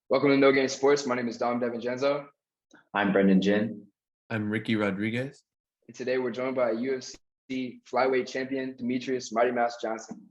Welcome to No Game Sports. My name is Dom DeVincenzo, I'm Brendan Jin. I'm Ricky Rodriguez. and today we're joined by UFC Flyweight Champion Demetrious Mighty Mouse Johnson.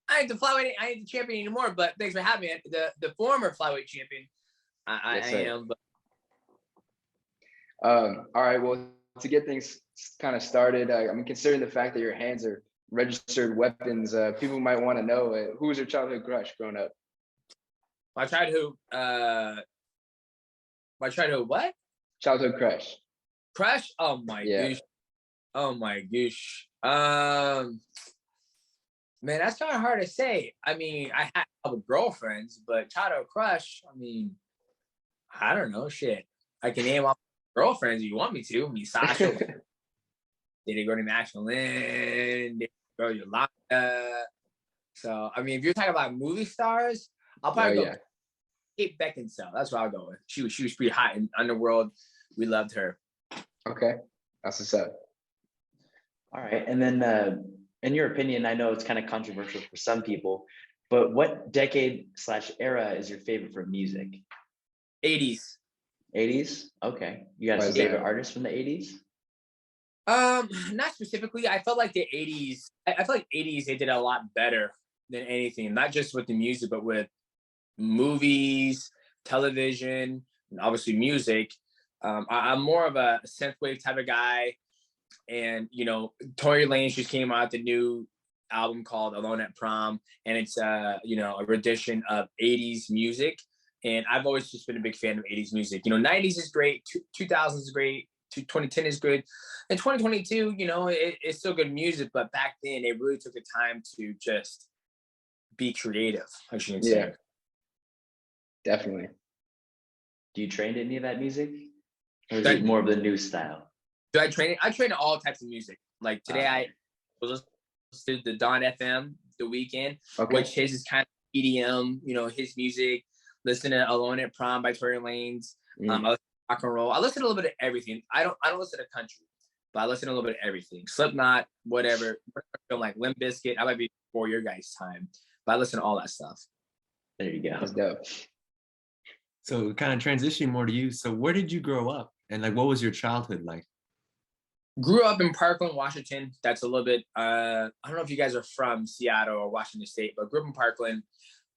I ain't the flyweight, I ain't the champion anymore, but thanks for having me. The former flyweight champion, I am. But All right. Well, to get things kind of started, considering the fact that your hands are registered weapons, people might want to know who was your childhood crush growing up? my childhood, what? Childhood crush. Crush? Oh my gosh. Oh my gosh. Man, that's kind of hard to say. I mean, I had a couple girlfriends, but childhood crush, I mean, I don't know, shit. I can name off girlfriends if you want me to. I mean, Sasha, did it go to National Lynn? Did it go to Yolanda? So, I mean, if you're talking about movie stars, I'll probably go Kate Beckinsale. That's what I'll go with. She was pretty hot in Underworld. We loved her. Okay, that's what's up. All right. And then in your opinion, I know it's kind of controversial for some people, but what decade/era is your favorite for music? 80s. 80s? Okay. You got a favorite artist from the 80s? Not specifically. I felt like the 80s, I feel like 80s, they did a lot better than anything, not just with the music, but with movies, television, and obviously music. I'm more of a synthwave type of guy. And, you know, Tory Lanez just came out with a new album called Alone at Prom. And it's, a rendition of 80s music. And I've always just been a big fan of 80s music. You know, 90s is great. 2000s is great. 2010 is good. And 2022, you know, it's still good music. But back then, they really took the time to just be creative, I should say. Yeah, definitely. Do Do you train to any of that music? Or is it more of the new style? I train to all types of music. Like today, I was listening to the Dawn FM The Weekend, which his is kind of EDM, you know, his music. Listen to Alone at Prom by Tory Lanez. I listen to rock and roll. I listen to a little bit of everything. I don't listen to country, but I listen to a little bit of everything. Slipknot, whatever. Like Limp Bizkit. I might be before your guys' time, but I listen to all that stuff. There you go. That's dope. So kind of transitioning more to you. So where did you grow up? And like, what was your childhood like? Grew up in Parkland, Washington. That's a little bit, I don't know if you guys are from Seattle or Washington State, but grew up in Parkland.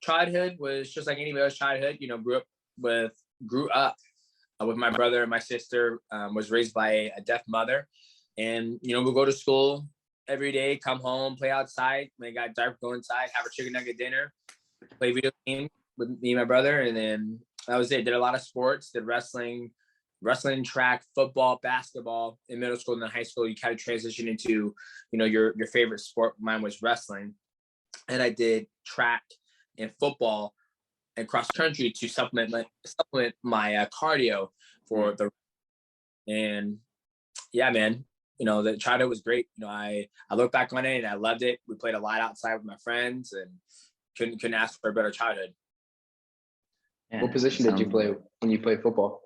Childhood was just like anybody else's childhood. You know, grew up with my brother and my sister, was raised by a deaf mother. And, you know, we'll go to school every day, come home, play outside. When it got dark, go inside, have a chicken nugget dinner, play video games with me and my brother. And then that was it. Did a lot of sports, did wrestling, track, football, basketball. In middle school and then high school, you kind of transition into, you know, your favorite sport. Mine was wrestling. And I did track and football and cross country to supplement my cardio for the. And yeah, man, you know, the childhood was great. You know, I look back on it and I loved it. We played a lot outside with my friends and couldn't ask for a better childhood. Yeah, what position did you play when you played football?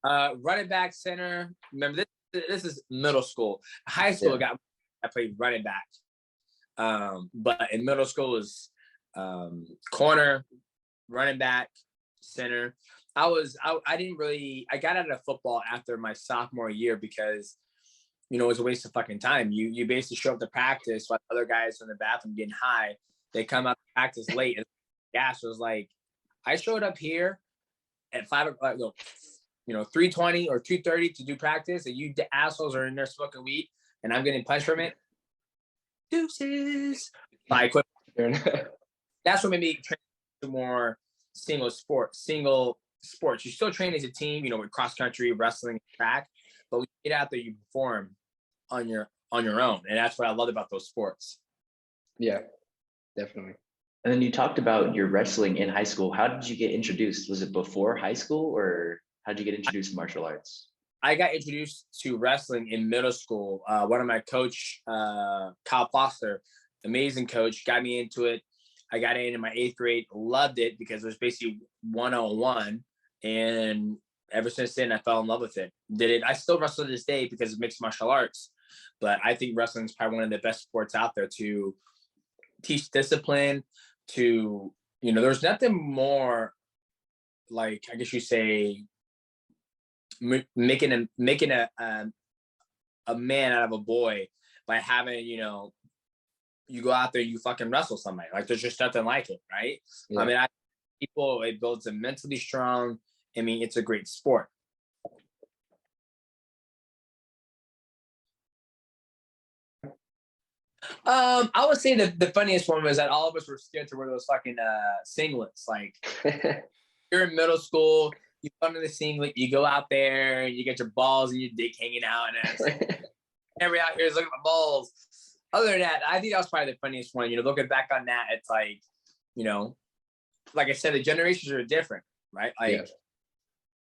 Running back, center. Remember, this is middle school. High school, Yeah. I played running back. But in middle school was corner, running back, center. I got out of football after my sophomore year because, you know, it was a waste of fucking time. You basically show up to practice while other guys are in the bathroom getting high. They come up to practice late. And gas was like, I showed up here at 5 o'clock, 3:20 or 2:30 to do practice, and you assholes are in there smoking weed, and I'm getting punched from it. Deuces. I quit. That's what made me train to more single sports. You still train as a team, you know, with cross country, wrestling, track, but when you get out there, you perform on your own, and that's what I love about those sports. Yeah, definitely. And then you talked about your wrestling in high school. How did you get introduced? Was it before high school, or how did you get introduced to martial arts? I got introduced to wrestling in middle school. One of my coach, Kyle Foster, amazing coach, got me into it. I got in my 8th grade, loved it because it was basically 1-on-1. And ever since then, I fell in love with it. I still wrestle to this day because of mixed martial arts. But I think wrestling is probably one of the best sports out there to teach discipline, to, you know, there's nothing more like, I guess you say, making a man out of a boy by having, you know, you go out there, you fucking wrestle somebody. Like, there's just nothing like it, right? Yeah. I mean, it builds them mentally strong. I mean, it's a great sport. I would say the funniest one was that all of us were scared to wear those fucking singlets. Like, you're in middle school, you come to the singlet, you go out there, and you get your balls and your dick hanging out, and it's like, everybody out here is looking at my balls. Other than that, I think that was probably the funniest one. You know, looking back on that, it's like, you know, like I said, the generations are different, right? Like,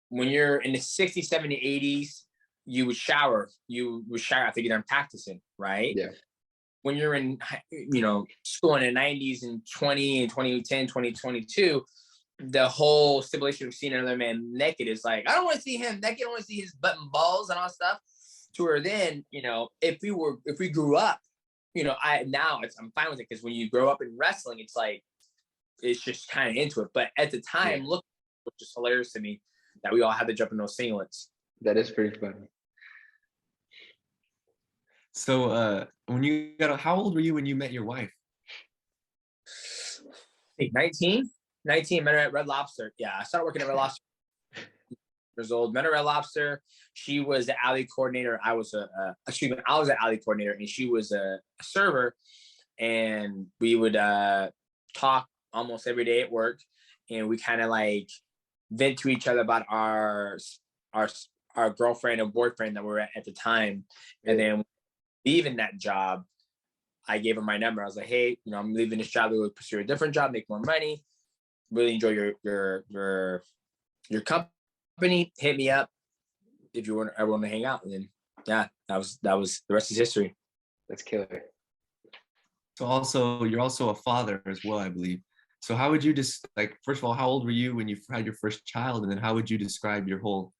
when you're in the 60s, 70s, 80s, you would shower after you're done practicing, right? Yeah. When you're in, you know, school in the 90s and 2010, 2022, the whole stipulation of seeing another man naked is like, I don't want to see him naked. I want to see his butt and balls and all that stuff. To where then, you know, if we grew up, you know, I'm fine with it, because when you grow up in wrestling, it's like, it's just kind of into it. But at the time, look, it was just hilarious to me that we all had to jump in those singlets. That is pretty funny. So how old were you when you met your wife? 19, met her at Red Lobster. Yeah, I started working at Red Lobster. Years old, met her at Red Lobster. She was the alley coordinator. I was the alley coordinator, and she was a server. And we would talk almost every day at work, and we kind of like vent to each other about our girlfriend and boyfriend that we were at the time. And then leaving that job, I gave her my number. I was like, hey, you know, I'm leaving this job to pursue a different job, make more money. Really enjoy your company. Hit me up if you want everyone to hang out. And then that was the rest is history. That's killer. So you're also a father as well, I believe. So how would you first of all, how old were you when you had your first child? And then how would you describe your whole,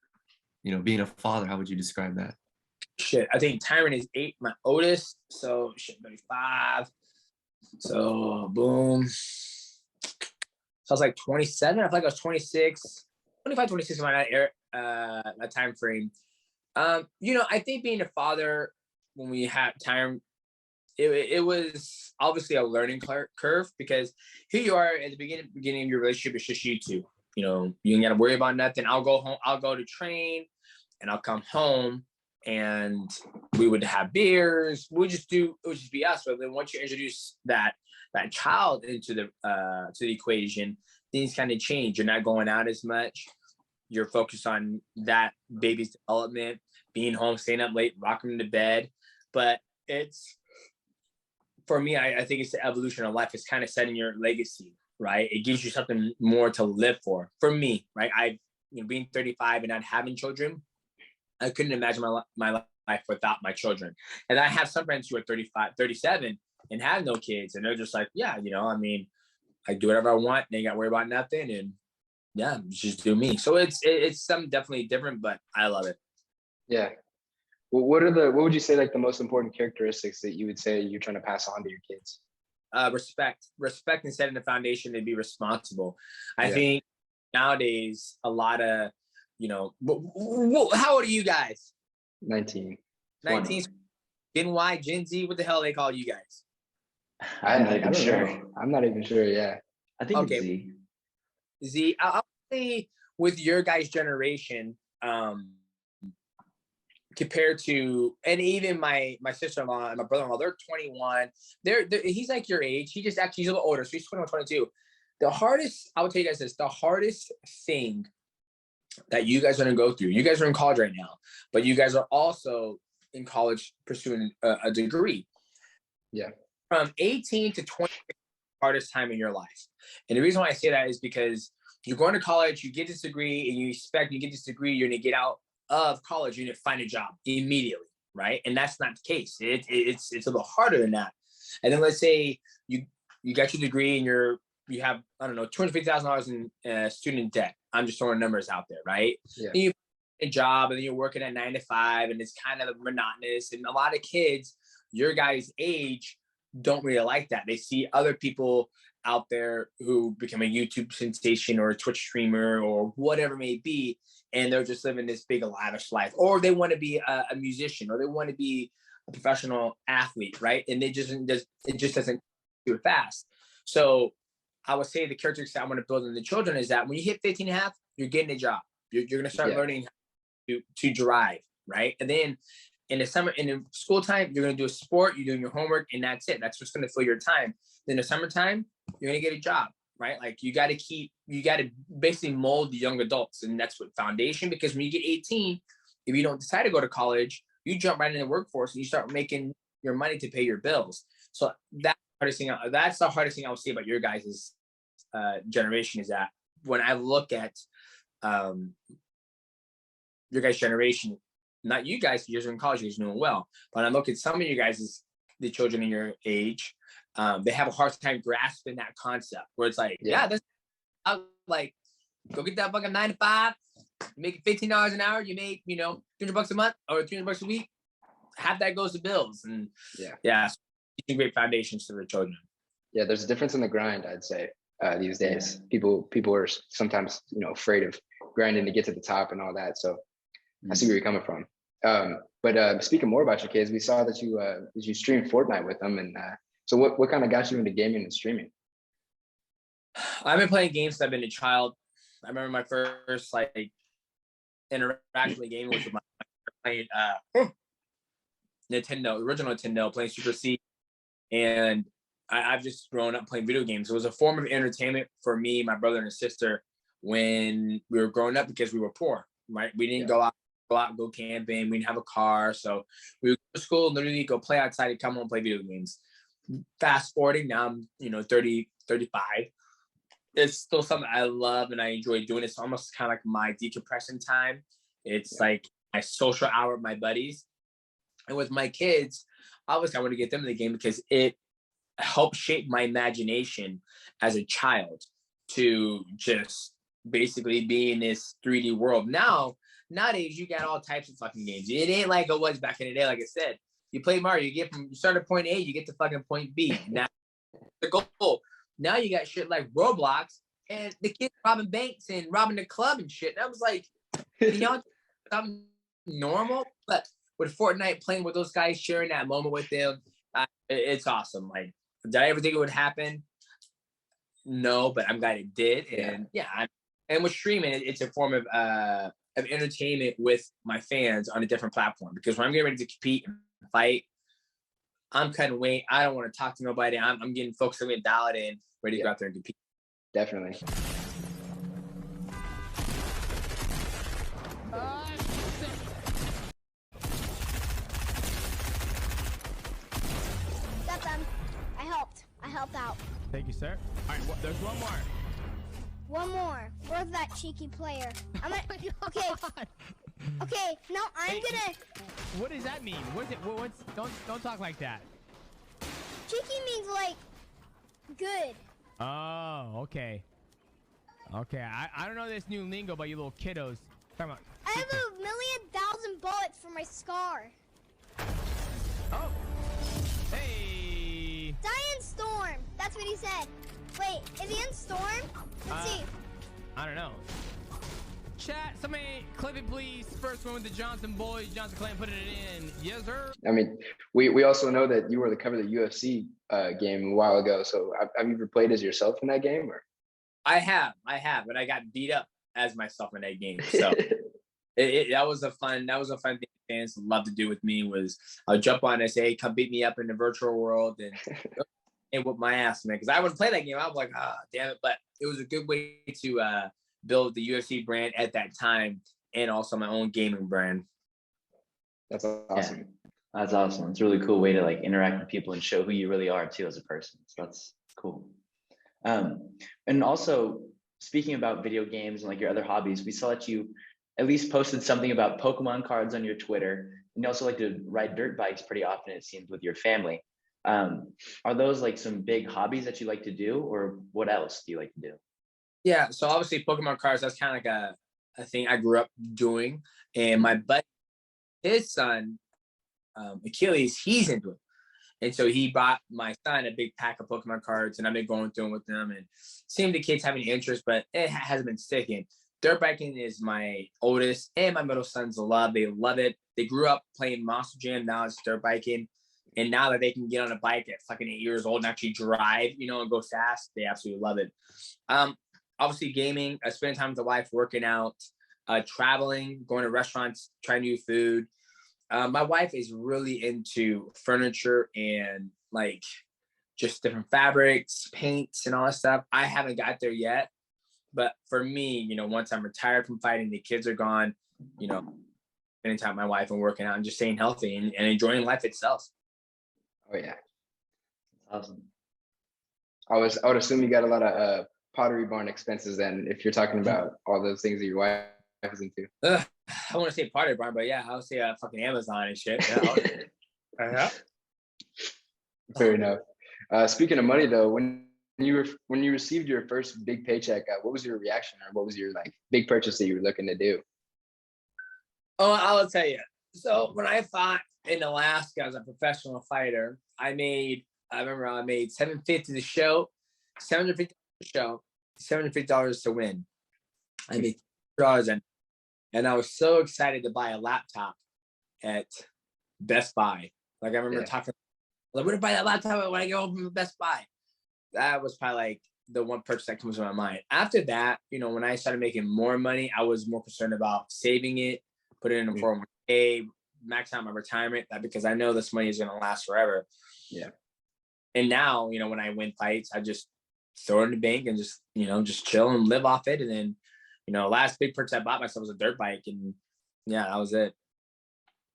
you know, being a father? How would you describe that? Shit, I think Tyron is 8, my oldest. So shit, 35. So boom. So I was like 27. I feel like I was 26, 25, 26 around that time frame. You know, I think being a father when we had Tyron, it was obviously a learning curve, because here you are at the beginning of your relationship. It's just you two. You know, you ain't got to worry about nothing. I'll go home. I'll go to train, and I'll come home, and we would have beers. It would just be us. But then once you introduce that child into the equation, things kind of change. You're not going out as much. You're focused on that baby's development, being home, staying up late, rocking them to bed. But it's, for me, I think it's the evolution of life. It's kind of setting your legacy, right? It gives you something more to live for. For me, right? Being 35 and not having children, I couldn't imagine my life without my children. And I have some friends who are 35, 37 and have no kids. And they're just like, yeah, you know, I mean, I do whatever I want. They ain't got to worry about nothing. And yeah, just do me. So it's something definitely different, but I love it. Yeah. Well, what would you say like the most important characteristics that you would say you're trying to pass on to your kids? Respect and setting the foundation to be responsible. I think nowadays a lot of, how old are you guys? 19. 19. Gen Y, Gen Z, what the hell they call you guys? I'm not even don't sure. know. I'm not even sure. Yeah. I think Okay. it's Z. Z, I'll say with your guys' generation, compared to, and even my sister-in-law and my brother-in-law, they're 21. He's like your age. He's a little older, so he's 21, 22. I would tell you guys this, the hardest thing that you guys are going to go through, you guys are in college right now, but you guys are also in college pursuing a degree. Yeah. From 18 to 20, hardest time in your life. And the reason why I say that is because you're going to college, you get this degree, and you expect you get this degree, you're going to get out of college, you're going to find a job immediately, right? And that's not the case. It's a little harder than that. And then let's say you got your degree and you have, I don't know, $250,000 in student debt. I'm just throwing numbers out there, right? Yeah. And you find a job and then you're working at 9 to 5 and it's kind of monotonous. And a lot of kids your guys' age don't really like that. They see other people out there who become a YouTube sensation or a Twitch streamer or whatever it may be, and they're just living this big lavish life, or they want to be a musician, or they want to be a professional athlete, right? And it just doesn't do it fast. So I would say the characteristics I want to build in the children is that when you hit 15 and a half, you're getting a job. You're going to start learning how to drive, right? And then in the summer, in the school time, you're going to do a sport, you're doing your homework, and that's it. That's what's going to fill your time. Then the summertime, you're going to get a job, right? Like you got to basically mold the young adults. And that's what foundation, because when you get 18, if you don't decide to go to college, you jump right in the workforce and you start making your money to pay your bills. So that's the hardest thing I would say about your guys' generation, is that when I look at your guys' generation, not you guys, you're in college, you're doing well. But I look at some of you guys, the children in your age, they have a hard time grasping that concept where it's like, that's like, go get that fucking 9 to 5, you make $15 an hour, you make, $300 a month or $300 a week. Half that goes to bills. And teaching great foundations to the children. Yeah, there's a difference in the grind, I'd say, these days. People are sometimes, afraid of grinding to get to the top and all that. So I see where you're coming from. But speaking more about your kids, we saw that you streamed Fortnite with them, and so what kind of got you into gaming and streaming? I've been playing games since I've been a child. I remember my first interaction with gaming was with my playing Nintendo, original Nintendo, playing Super C, and I've just grown up playing video games. It was a form of entertainment for me, my brother, and his sister when we were growing up, because we were poor, right? We didn't go out, go camping. We didn't have a car. So we would go to school, literally go play outside and come home and play video games. Fast forwarding, now I'm, 30, 35. It's still something I love and I enjoy doing. It's almost kind of like my decompression time. It's like my social hour with my buddies. And with my kids, obviously I want to get them in the game because it helped shape my imagination as a child to just basically be in this 3D world. Nowadays, you got all types of fucking games. It ain't like it was back in the day. Like I said, you play Mario, you start at point A, you get to fucking point B. Now the goal. Now you got shit like Roblox and the kids robbing banks and robbing the club and shit. That was like, something normal. But with Fortnite, playing with those guys, sharing that moment with them, it's awesome. Like, did I ever think it would happen? No, but I'm glad it did. And and with streaming, it's a form of entertainment with my fans on a different platform. Because when I'm getting ready to compete and fight, I'm cutting weight. I don't want to talk to nobody. I'm getting focused on getting dialed in, ready to go out there and compete. Definitely. Got them. I helped out. Thank you, sir. All right, there's one more. One more. Where's that cheeky player? Okay. Okay, now I'm gonna. What does that mean? What's it? Don't talk like that. Cheeky means like good. Oh, okay. Okay, I don't know this new lingo, but you little kiddos. Talking about I have 1,000,000 bullets for my scar. his head. Wait, is he in storm? Let's see. I don't know. Chat, somebody clip it, please. First one with the Johnson boys. Johnson Clan putting it in. Yes, sir. I mean, we also know that you were the cover of the UFC game a while ago. So have you ever played as yourself in that game? Or I have, but I got beat up as myself in that game. So that was a fun thing fans love to do with me was I'll jump on and say, hey, come beat me up in the virtual world and whoop my ass, man. Because I wouldn't play that game. I was like, damn it. But it was a good way to build the UFC brand at that time and also my own gaming brand. That's awesome. Yeah, that's awesome. It's a really cool way to like interact with people and show who you really are too as a person. So that's cool. And also speaking about video games and like your other hobbies, we saw that you at least posted something about Pokemon cards on your Twitter. And you also like to ride dirt bikes pretty often, it seems, with your family. Are those like some big hobbies that you like to do, or what else do you like to do? Yeah, so obviously Pokemon cards, that's kind of like a thing I grew up doing. And my buddy, his son, Achilles, he's into it. And so he bought my son a big pack of Pokemon cards, and I've been going through them with them and seeing the kids having interest, but it hasn't been sticking. Dirt biking is my oldest and my middle son's love. They love it. They grew up playing Monster Jam. Now it's dirt biking. And now that they can get on a bike at fucking 8 years old and actually drive, and go fast, they absolutely love it. Obviously gaming, spending time with the wife, working out, traveling, going to restaurants, trying new food. My wife is really into furniture and like just different fabrics, paints, and all that stuff. I haven't got there yet. But for me, once I'm retired from fighting, the kids are gone, spending time with my wife and working out and just staying healthy and enjoying life itself. Oh yeah. Awesome. I would assume you got a lot of Pottery Barn expenses then, if you're talking about all those things that your wife is into. I want to say Pottery Barn, but yeah, I'll say fucking Amazon and shit. Yeah. Fair enough. Speaking of money though, when you received your first big paycheck, what was your reaction, or what was your like big purchase that you were looking to do? Oh, I'll tell you. So when I fought in Alaska as a professional fighter, I remember I made $750 the show, $750 the show, $750 to win. I made $2, and I was so excited to buy a laptop at Best Buy. Like I remember talking, like, we're gonna buy that laptop when I go home from Best Buy. That was probably like the one purchase that comes to my mind. After that, when I started making more money, I was more concerned about saving it, put it in a 401k, max out my retirement, because I know this money is going to last forever. Yeah. And now, when I win fights, I just throw it in the bank and just chill and live off it. And then, last big purchase I bought myself was a dirt bike. And yeah, that was it.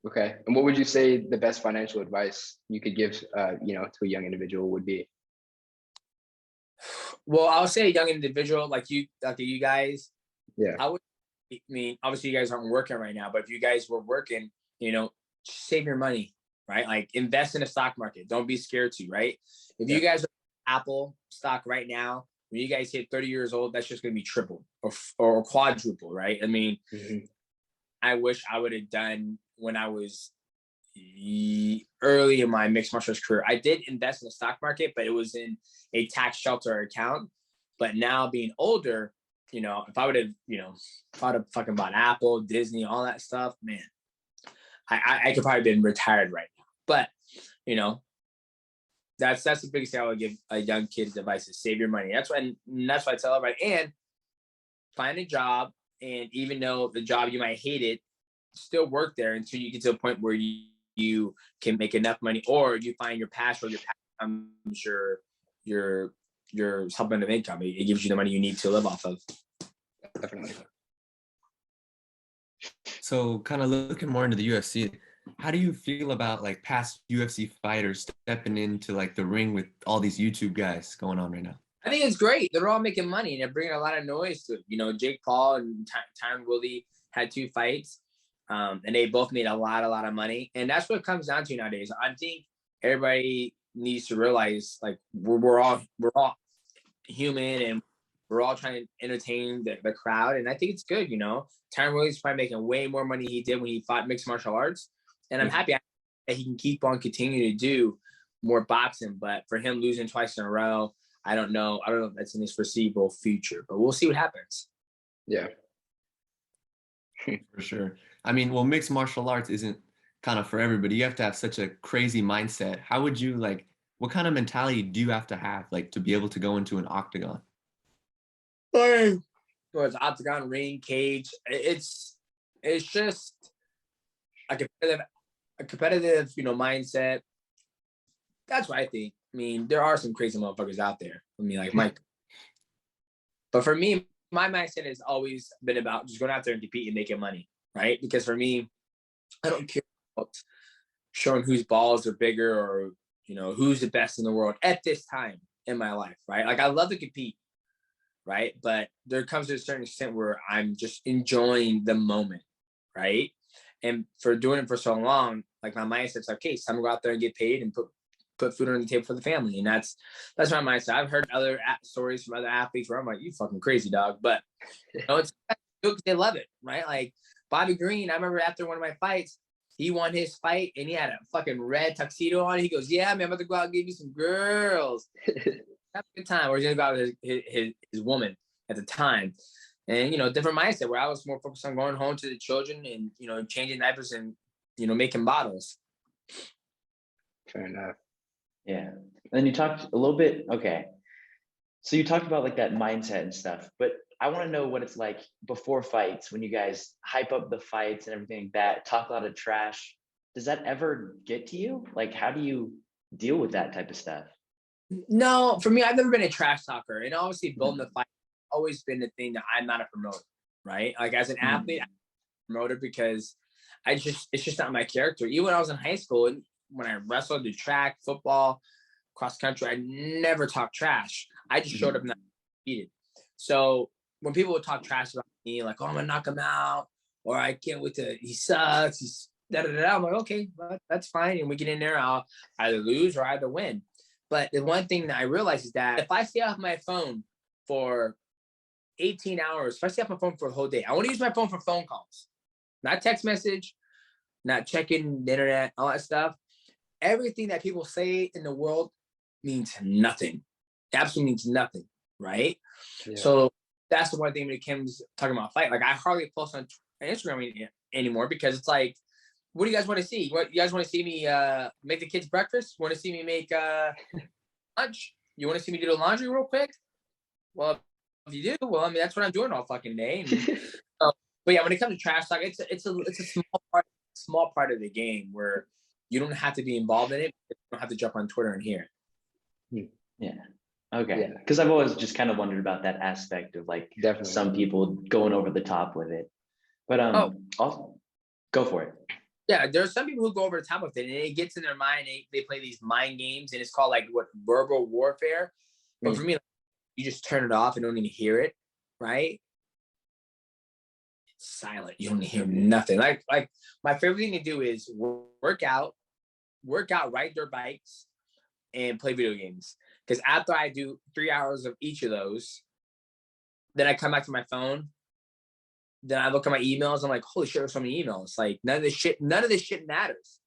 Okay. And what would you say the best financial advice you could give, to a young individual would be? Well, I'll say a young individual like you guys. Yeah. Obviously you guys aren't working right now, but if you guys were working, save your money, right? Like invest in the stock market. Don't be scared to, right? If you guys are Apple stock right now, when you guys hit 30 years old, that's just going to be triple or quadruple, right? I mean, I wish I would have done when I was early in my mixed martial arts career. I did invest in the stock market, but it was in a tax shelter account. But now being older, if I would have fucking bought Apple, Disney, all that stuff, man, I could probably been retired right now. But that's the biggest thing I would give a young kid's advice is save your money. That's why I tell everybody, and find a job. And even though the job you might hate it, still work there until you get to a point where you can make enough money, or you find your passion, or your passion becomes your supplement of income. It gives you the money you need to live off of. Definitely. So kind of looking more into the UFC, how do you feel about like past UFC fighters stepping into like the ring with all these YouTube guys going on right now? I think it's great. They're all making money and they're bringing a lot of noise to it. Jake Paul and Tyron Woodley had 2 fights, and they both made a lot of money. And that's what it comes down to nowadays. I think everybody needs to realize like we're all human, and we're all trying to entertain the crowd. And I think it's good. Tyron Woodley's probably making way more money he did when he fought mixed martial arts. And I'm happy that he can keep on continuing to do more boxing. But for him losing twice in a row, I don't know if that's in his foreseeable future, but we'll see what happens. Yeah. For sure. I mean, well, mixed martial arts isn't kind of for everybody. You have to have such a crazy mindset. How would you like, what kind of mentality do you have like to be able to go into an octagon? Well, it's octagon, ring, cage. It's just a competitive, mindset. That's what I think. I mean, there are some crazy motherfuckers out there. I mean, like Mike. But for me, my mindset has always been about just going out there and competing and making money, right? Because for me, I don't care about showing whose balls are bigger or, who's the best in the world at this time in my life, right? Like, I love to compete, right? But there comes to a certain extent where I'm just enjoying the moment, right? And for doing it for so long, like, my mindset's like, okay, it's time to go out there and get paid and put food on the table for the family. And that's my mindset. I've heard other stories from other athletes where I'm like, you fucking crazy, dog. But it's good because they love it, right? Like Bobby Green, I remember after one of my fights, he won his fight and he had a fucking red tuxedo on. He goes, yeah, man, I'm about to go out and give you some girls. Have a good time. Or he's gonna go out with his woman at the time. And different mindset where I was more focused on going home to the children and changing diapers and making bottles. Fair enough. Yeah. And then you talked a little bit, okay. So you talked about like that mindset and stuff, but I want to know what it's like before fights when you guys hype up the fights and everything like that, talk a lot of trash. Does that ever get to you? Like, how do you deal with that type of stuff? No, for me, I've never been a trash talker. And obviously building the fight has always been the thing that I'm not a promoter, right? Like as an athlete, I'm a promoter because it's just not my character. Even when I was in high school and when I wrestled, did track, football, cross country, I never talked trash. I just showed up and competed. So when people would talk trash about me, like, oh, I'm gonna knock him out, or I can't wait to, he sucks, he's da-da-da-da, I'm like, okay, well, that's fine. And we get in there, I'll either lose or either win. But the one thing that I realized is that if I stay off my phone for 18 hours, if I stay off my phone for the whole day, I want to use my phone for phone calls, not text message, not checking the internet, all that stuff. Everything that people say in the world means nothing. Absolutely means nothing, right? Yeah. So that's the one thing when it comes to talking about fight. Like I hardly post on Instagram anymore because it's like, what do you guys want to see? What you guys want to see me make the kids breakfast? Want to see me make lunch? You want to see me do the laundry real quick? Well, if you do, well, I mean that's what I'm doing all fucking day. And, but yeah, when it comes to trash talk, it's a small part of the game where you don't have to be involved in it. You don't have to jump on Twitter and hear it. Yeah. Okay. Because I've always just kind of wondered about that aspect of like Definitely. Some people going over the top with it. But also, go for it. Yeah, there are some people who go over the top with it and it gets in their mind. They play these mind games and it's called like verbal warfare. But for me, like, you just turn it off and don't even hear it, right? It's silent. You don't hear nothing. Like my favorite thing to do is work out, ride dirt bikes, and play video games. Because after I do 3 hours of each of those, then I come back to my phone. Then I look at my emails. I'm like, holy shit, there's so many emails. Like none of this shit matters.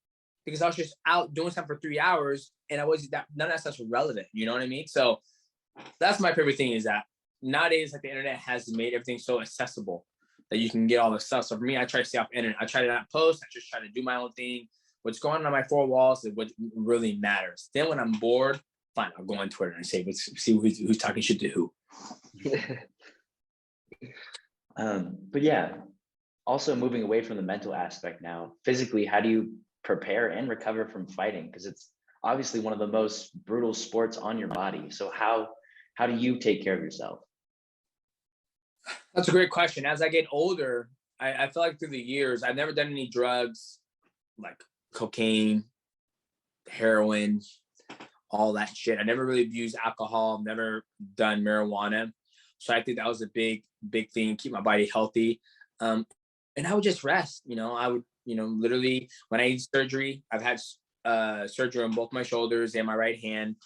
Because I was just out doing something for 3 hours and none of that stuff's relevant. You know what I mean? So that's my favorite thing is that nowadays, like the internet has made everything so accessible that you can get all this stuff. So for me, I try to stay off the internet. I try to not post. I just try to do my own thing. What's going on my four walls is what really matters. Then when I'm bored, fine, I'll go on Twitter and say, let's see who's talking shit to who. But yeah, also moving away from the mental aspect now, physically, how do you prepare and recover from fighting? Because it's obviously one of the most brutal sports on your body. So how do you take care of yourself? That's a great question. As I get older, I feel like through the years, I've never done any drugs like cocaine, heroin, all that shit. I never really abused alcohol, never done marijuana. So I think that was a big thing, keep my body healthy. And I would just rest, I would, literally when I need surgery, I've had surgery on both my shoulders and my right hand.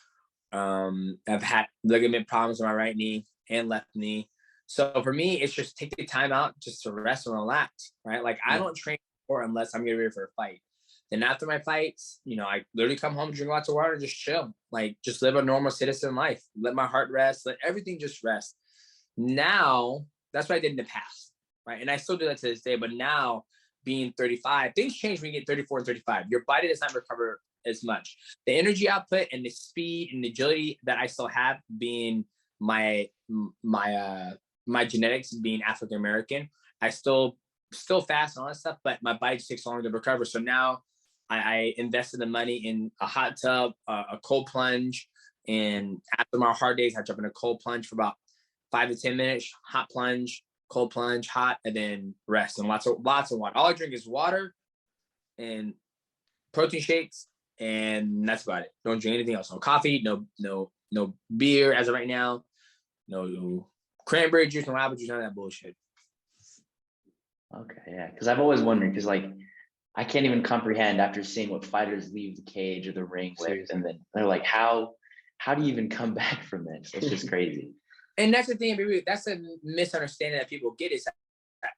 I've had ligament problems on my right knee and left knee. So for me, it's just take the time out just to rest and relax, right? Like I don't train more unless I'm getting ready for a fight. Then after my fights, I literally come home, drink lots of water, and just chill. Like, just live a normal citizen life. Let my heart rest. Let everything just rest. Now, that's what I did in the past, right? And I still do that to this day. But now, being 35, things change when you get 34 and 35. Your body does not recover as much. The energy output and the speed and the agility that I still have, being my genetics being African American, I still fast and all that stuff, but my body just takes longer to recover. So now I invested the money in a hot tub, a cold plunge, and after my hard days, I jump in a cold plunge for about 5 to 10 minutes, hot plunge, cold plunge, hot, and then rest, and lots of water. All I drink is water and protein shakes, and that's about it. Don't drink anything else. No coffee, no beer as of right now, no cranberry juice, no apple juice, none of that bullshit. Okay, yeah, because I've always wondered, because like I can't even comprehend after seeing what fighters leave the cage or the ring with, and then they're like, how do you even come back from this? It's just crazy. And that's the thing, baby. That's a misunderstanding that people get, is that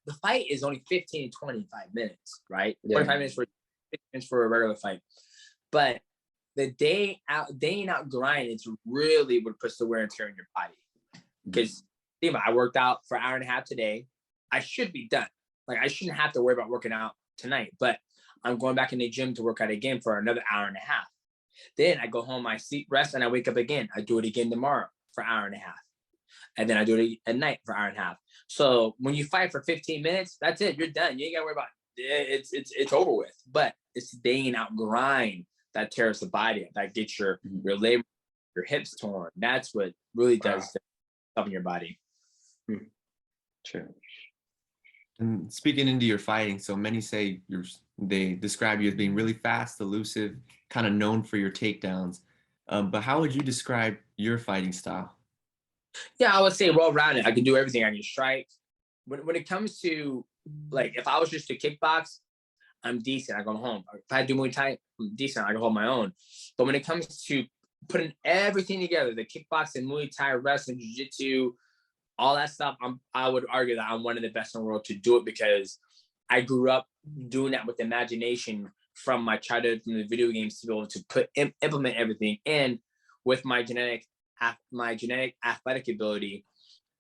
the fight is only 15 to 25 minutes, right? Yeah. 25 minutes for a regular fight. But the day in out grind, it's really what puts the wear and tear in your body. Because I worked out for an hour and a half today. I should be done. Like, I shouldn't have to worry about working out tonight, but I'm going back in the gym to work out again for another hour and a half. Then I go home, I sleep, rest, and I wake up again. I do it again tomorrow for an hour and a half. And then I do it at night for an hour and a half. So when you fight for 15 minutes, that's it. You're done. You ain't got to worry about it. It's over with. But it's the day in out grind that tears the body up, that gets your labor, your hips torn. That's what really does stuff in your body. True. And speaking into your fighting, so many say they describe you as being really fast, elusive, kind of known for your takedowns. But how would you describe your fighting style? Yeah, I would say well-rounded. I can do everything. I can strike. When it comes to, like, if I was just to kickbox, I'm decent. I go home. If I do Muay Thai, I'm decent. I can hold my own. But when it comes to putting everything together, the kickboxing, Muay Thai, wrestling, jiu-jitsu, all that stuff, I would argue that I'm one of the best in the world to do it, because I grew up doing that with imagination from my childhood, from the video games, to be able to implement everything. And with my genetic athletic ability,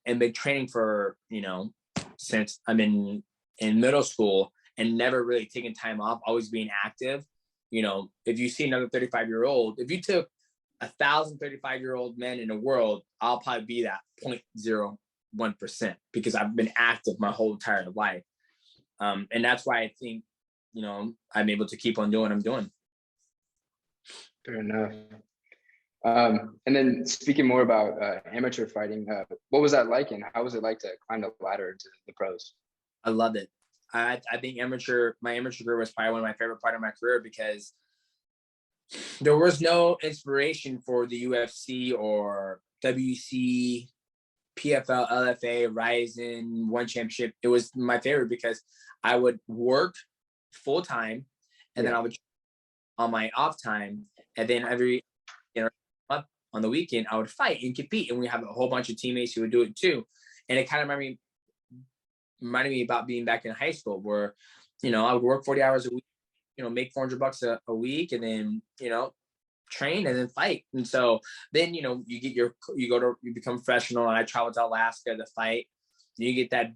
and been training for, since I'm in middle school, and never really taking time off, always being active. If you see another 35-year-old, if you took 1,000 35-year-old men in the world, I'll probably be that 0.01%, because I've been active my whole entire life. And that's why I think, I'm able to keep on doing what I'm doing. Fair enough. And then speaking more about amateur fighting, what was that like, and how was it like to climb the ladder into the pros? I loved it. I think my amateur career was probably one of my favorite part of my career, because there was no inspiration for the UFC or WC, PFL, LFA, Ryzen, One Championship. It was my favorite because I would work full time, and then I would on my off time, and then every up on the weekend I would fight and compete, and we have a whole bunch of teammates who would do it too. And it kind of reminded me about being back in high school, where I would work 40 hours a week, make $400 a week, and then train and then fight. And so then you become professional, and I traveled to Alaska to fight. You get that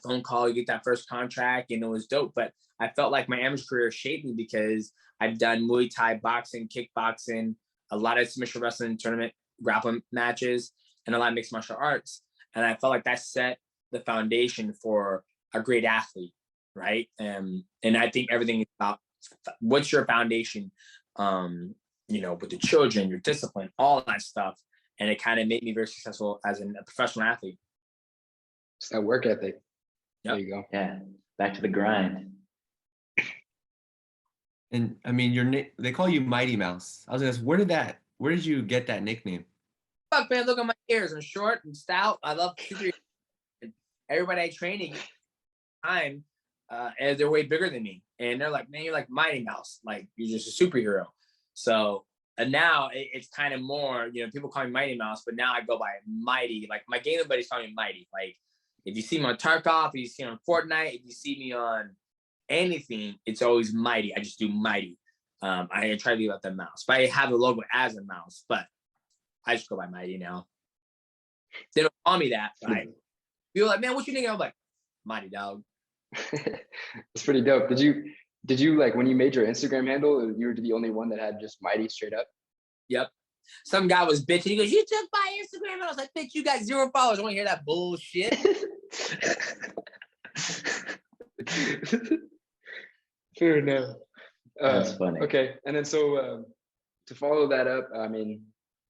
phone call, you get that first contract, and it was dope. But I felt like my amateur career shaped me, because I've done Muay Thai, boxing, kickboxing, a lot of submission wrestling, tournament grappling matches, and a lot of mixed martial arts. And I felt like that set the foundation for a great athlete, right? And I think everything is about what's your foundation, with the children, your discipline, all that stuff. And it kind of made me very successful as a professional athlete. It's that work ethic. Yep. There you go. Yeah, back to the grind. And I mean, they call you Mighty Mouse. I was gonna ask, where did you get that nickname? Fuck, man, look at my ears. I'm short and stout. I love super. Everybody I train in time, and they're way bigger than me. And they're like, man, you're like Mighty Mouse. Like, you're just a superhero. So, and now it's kind of more, people call me Mighty Mouse, but now I go by Mighty. Like, my gaming buddies call me Mighty. Like, if you see me on Tarkov, if you see me on Fortnite, if you see me on anything, it's always Mighty. I just do Mighty. I try to leave out the mouse, but I have the logo as a mouse, but I just go by Mighty now. They don't call me that, but I feel like, man, what you think? I'm like, Mighty, dog. It's pretty dope. Did you like when you made your Instagram handle, you were the only one that had just Mighty straight up? Yep. Some guy was bitching. He goes, "You took my Instagram," and I was like, "Bitch, you got 0 followers. I want to hear that bullshit." Fair enough. That's funny. Okay, and then so to follow that up, I mean,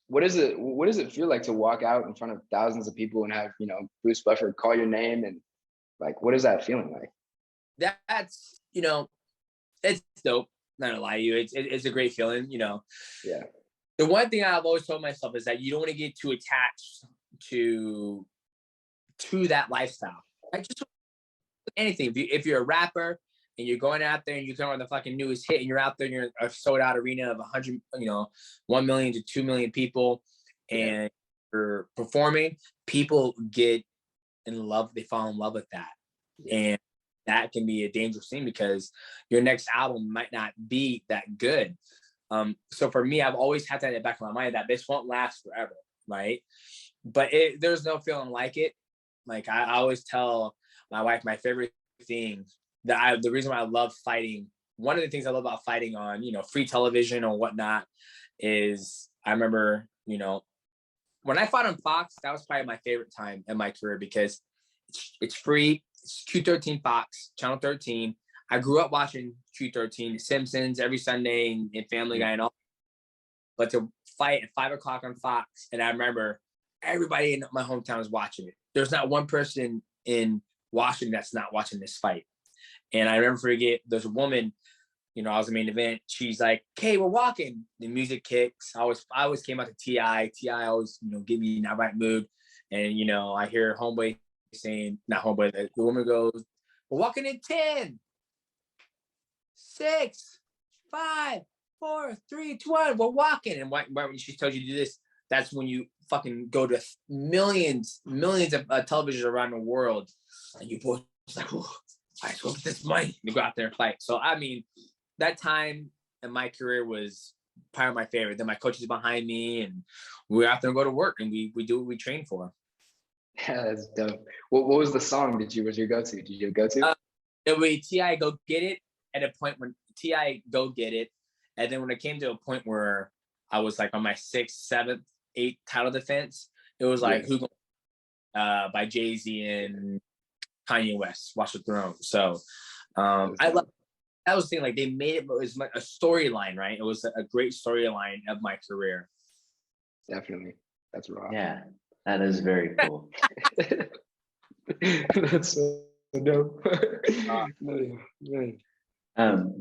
what does it feel like to walk out in front of thousands of people and have, you know, Bruce Buffer call your name, and like, what is that feeling like? That's, you know, it's dope. Not gonna lie to you, it's a great feeling, you know. Yeah. The one thing I've always told myself is that you don't want to get too attached to that lifestyle. Like, just anything. If you're a rapper and you're going out there and you come on the fucking newest hit and you're out there and you're a sold out arena of 100, you know, 1 million to 2 million people, and you're performing, people get in love. They fall in love with that. And that can be a dangerous thing because your next album might not be that good. So for me, I've always had that in the back of my mind that this won't last forever, right? But there's no feeling like it. Like I always tell my wife, my favorite thing the reason why I love fighting, one of the things I love about fighting on, you know, free television or whatnot, is I remember, you know, when I fought on Fox, that was probably my favorite time in my career because it's free. It's Q13 Fox, Channel 13. I grew up watching Q13, The Simpsons every Sunday, and Family Guy and all. But to fight at 5 o'clock on Fox, and I remember everybody in my hometown was watching it. There's not one person in Washington that's not watching this fight. And I remember there's a woman, you know, I was the main event. She's like, "Okay, we're walking." The music kicks. I always came out to T.I. T.I. always, you know, get me in that right mood. And, you know, I hear homeboy saying, not homeboy, the woman goes, "We're walking in 10, 6, 5, 4, 3, 2, 1. We're walking." And right when she tells you to do this, that's when you fucking go to millions of televisions around the world, and you both like, "Oh, all right, so with this money," to go out there and fight. So I mean, that time in my career was probably my favorite. Then my coach is behind me, and we out there and go to work, and we do what we train for. Yeah, that's dope. What was the song was your go-to? Did you go to? It was T.I. Go Get It, at a point when T.I. Go Get It. And then when it came to a point where I was like on my 6th, 7th, 8th title defense, it was like Who by Jay-Z and Kanye West, Watch the Throne. So I love that was the thing, like they made it was like a storyline, right? It was a great storyline of my career. Definitely. That's raw. Yeah, that is very cool. That's so dope. But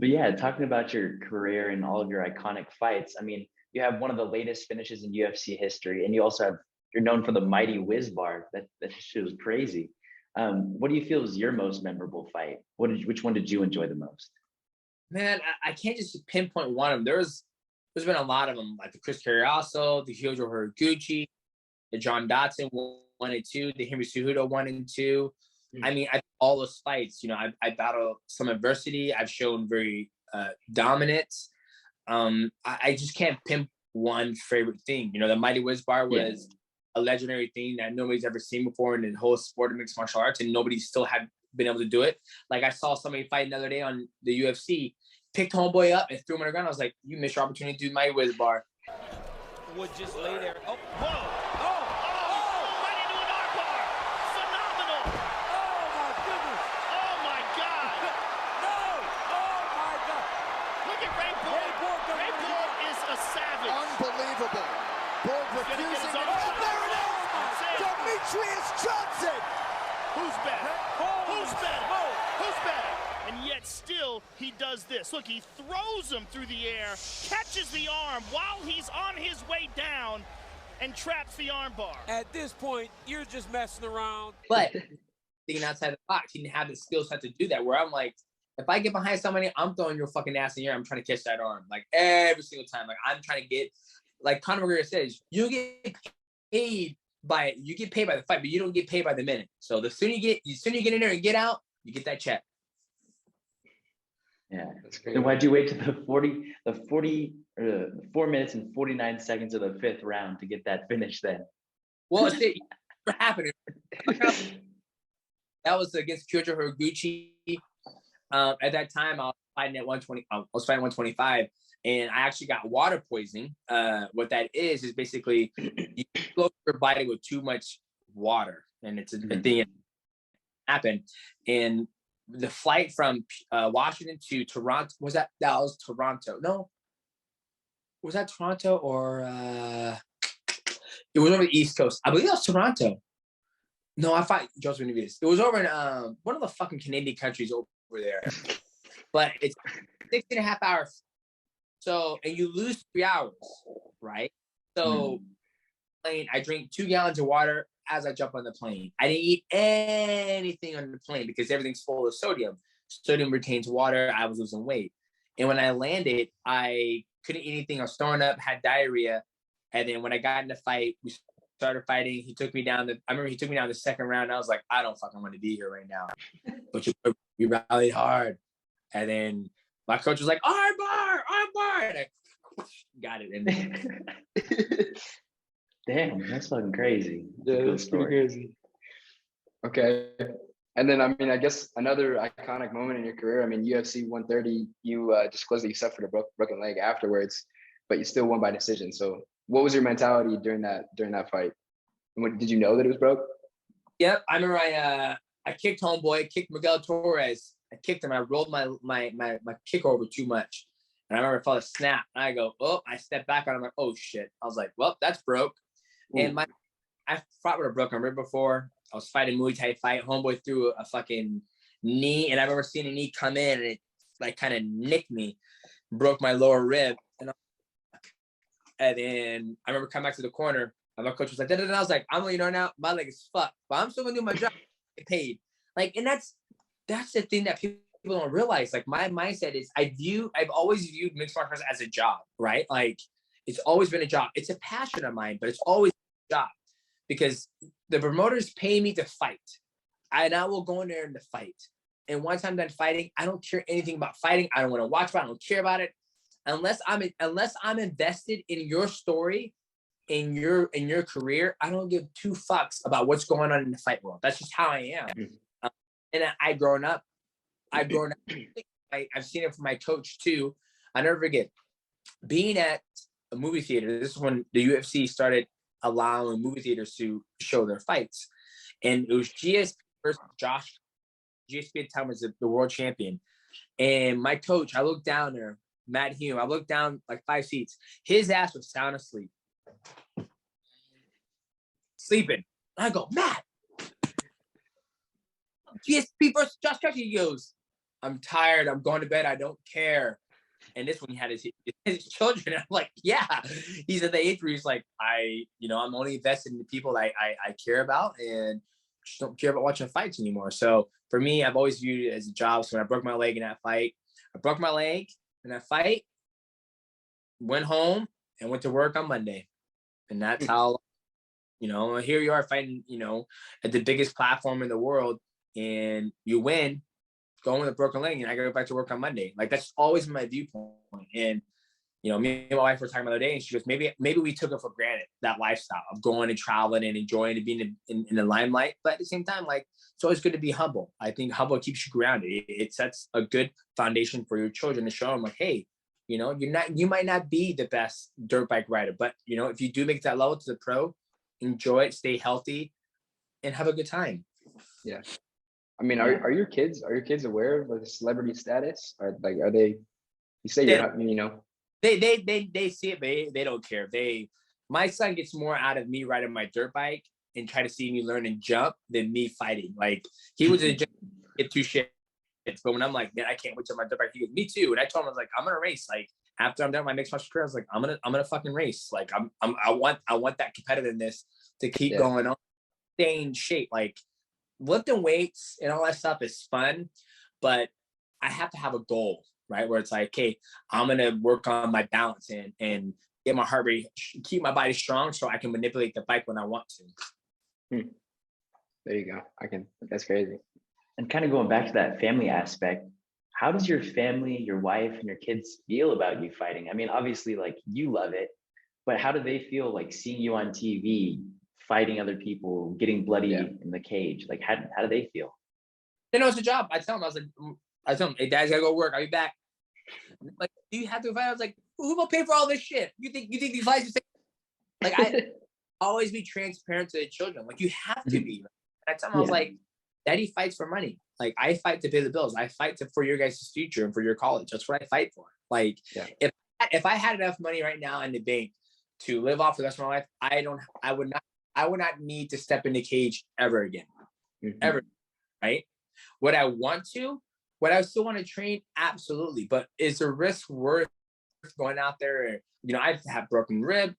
yeah, talking about your career and all of your iconic fights, I mean, you have one of the latest finishes in UFC history, and you're known for the mighty whiz bar. That shit was crazy. What do you feel is your most memorable fight? Which one did you enjoy the most? Man, I can't just pinpoint one of them. There's been a lot of them, like the Chris Carriasso, the Hyojo Horiguchi, the John Dodson 1 and 2, the Henry Cejudo 1 and 2. I mean, all those fights, you know, I battled some adversity. I've shown very dominance. I just can't pinpoint one favorite thing. You know, the Mighty Whiz Bar was a legendary thing that nobody's ever seen before in the whole sport of mixed martial arts, and nobody still had been able to do it. Like I saw somebody fight the other day on the UFC, picked homeboy up and threw him on the ground. I was like, you missed your opportunity to do Mighty Whiz Bar. Would just lay there. Oh, whoa. Right into an arm bar. Phenomenal. Oh, my goodness. Oh, my God. No. Oh, my God. Look at Ray Borg. Ray Borg is a savage. Unbelievable. Borg refusing. Oh, there it is. Demetrious Johnson. Who's better? Who's better? Who's better? And yet still he does this. Look, he throws him through the air, catches the arm while he's on his way down, and traps the arm bar. At this point, you're just messing around. But thinking outside the box, he didn't have the skill set to do that. Where I'm like, if I get behind somebody, I'm throwing your fucking ass in the air. I'm trying to catch that arm, like every single time. Like I'm trying to get, like Conor McGregor says, you get paid by the fight, but you don't get paid by the minute. So the sooner you get in there and get out, you get that check. Yeah. That's crazy. Then why'd you wait to the 4 minutes and 49 seconds of the fifth round to get that finish then? Well, it never happened. That was against Kyoto Horiguchi. At that time, I was fighting at 120. I was fighting 125, and I actually got water poisoning. What that is basically you float your body with too much water, and it's a thing that happened. And the flight from Washington to Toronto that was Toronto? No, was that Toronto or it was over the East Coast? I believe that was Toronto. No, I fought Joseph Benavidez. It was over in one of the fucking Canadian countries over there. But it's 6.5 hours. So, and you lose 3 hours, right? So, I drink 2 gallons of water as I jump on the plane. I didn't eat anything on the plane because everything's full of sodium. Sodium retains water. I was losing weight. And when I landed, I couldn't eat anything. I was throwing up, had diarrhea. And then when I got in the fight, we started fighting. He took me down I remember he took me down the second round. I was like, I don't fucking want to be here right now. But we rallied hard. And then my coach was like, armbar. And I got it in there. Damn, that's fucking crazy. Yeah, that's pretty crazy. Okay. And then, I mean, I guess another iconic moment in your career, I mean, UFC 130, you disclosed that you suffered a broken leg afterwards, but you still won by decision. So what was your mentality during that fight? And did you know that it was broke? Yep. I remember I kicked homeboy, kicked Miguel Torres. I kicked him. I rolled my kick over too much. And I remember I felt a snap. And I go, oh, I stepped back on him. I'm like, oh shit. I was like, well, that's broke. Ooh. And I fought with a broken rib before. I was fighting Muay Thai fight. Homeboy threw a fucking knee. And I remember seeing a knee come in and it like kind of nicked me, broke my lower rib. And then I remember coming back to the corner. And my coach was like, and I was like, I'm letting you know now, my leg is fucked, but I'm still gonna do my job, get paid. Like, and that's the thing that people don't realize. Like, my mindset is I've always viewed mixed martial arts as a job, right? Like, it's always been a job. It's a passion of mine, but it's always a job because the promoters pay me to fight. I will go in there and to fight. And once I'm done fighting, I don't care anything about fighting. I don't want to watch it. I don't care about it. Unless I'm invested in your story, in your career, I don't give 2 fucks about what's going on in the fight world. That's just how I am. And I've grown up. I've seen it from my coach too. I never forget being at a movie theater. This is when the UFC started allowing movie theaters to show their fights, and it was GSP versus Josh. GSP at the time was the world champion, and my coach. I looked down there. Matt Hume. I looked down like 5 seats. His ass was sound asleep. Sleeping. I go, Matt. GSP versus Josh Cutchy. He goes, I'm tired. I'm going to bed. I don't care. And this one he had his children. I'm like, yeah. He's at the age where he's like, I'm only invested in the people I care about and just don't care about watching fights anymore. So for me, I've always viewed it as a job. So when I broke my leg in that fight, in that fight, went home and went to work on Monday. And that's how, here you are fighting, at the biggest platform in the world, and you win, going with a broken leg, and I go back to work on Monday. Like, that's always my viewpoint. And, me and my wife were talking the other day, and she goes, maybe we took it for granted, that lifestyle of going and traveling and enjoying and being in the limelight. But at the same time, like, it's always good to be humble. I think humble keeps you grounded. It sets a good foundation for your children to show them, like, hey, you might not be the best dirt bike rider, but if you do make that level to the pro, enjoy it, stay healthy, and have a good time. Yeah. I mean, are your kids aware of the celebrity status? Or like, are they? You say you're not, They see it, but they don't care. My son gets more out of me riding my dirt bike and try to see me learn and jump than me fighting. Like, he was in get 2 shit. But when I'm like, man, I can't wait till my dirt bike, he goes, me too. And I told him, I was like, I'm gonna race. Like, after I'm done with my mixed martial career, I was like, I'm gonna fucking race. Like, I want that competitiveness to keep going on, stay in shape. Like, lifting weights and all that stuff is fun, but I have to have a goal, right? Where it's like, okay, I'm gonna work on my balance and get my heart rate, keep my body strong, so I can manipulate the bike when I want to. There you go. That's crazy. And kind of going back to that family aspect, how does your family, your wife, and your kids feel about you fighting? I mean, obviously, like you love it, but how do they feel like seeing you on TV, fighting other people, getting bloody in the cage? Like, how do they feel? They know it's a job. I tell them, hey, Dad's gotta go work. I'll be back. Like, do you have to fight? I was like, who will pay for all this shit? You think these fights? Like, I always be transparent to the children. Like, you have to be. And I tell them, I was like, Daddy fights for money. Like, I fight to pay the bills. I fight for your guys' future and for your college. That's what I fight for. Like, if I had enough money right now in the bank to live off for the rest of my life, I would not need to step in the cage ever again. Ever. Right? Would I still want to train? Absolutely. But is the risk worth going out there? You know, I've had broken rib,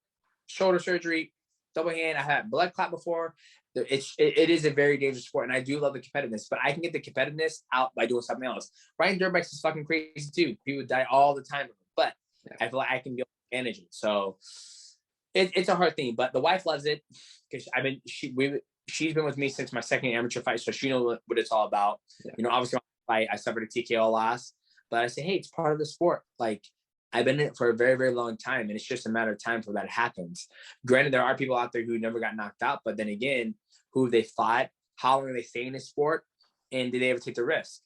shoulder surgery, double hand. I've had blood clot before. It is a very dangerous sport, and I do love the competitiveness, but I can get the competitiveness out by doing something else. Riding dirt bikes is fucking crazy too. People die all the time, but I feel like I can be able to manage it. So it's a hard thing, but the wife loves it because she's been with me since my second amateur fight, so she knows what it's all about. You know, obviously, I suffered a TKO loss, but I say, hey, it's part of the sport. Like, I've been in it for a very, very long time, and it's just a matter of time for that happens. Granted, there are people out there who never got knocked out, but then again, who have they fought? How long are they stay in the sport? And did they ever take the risk?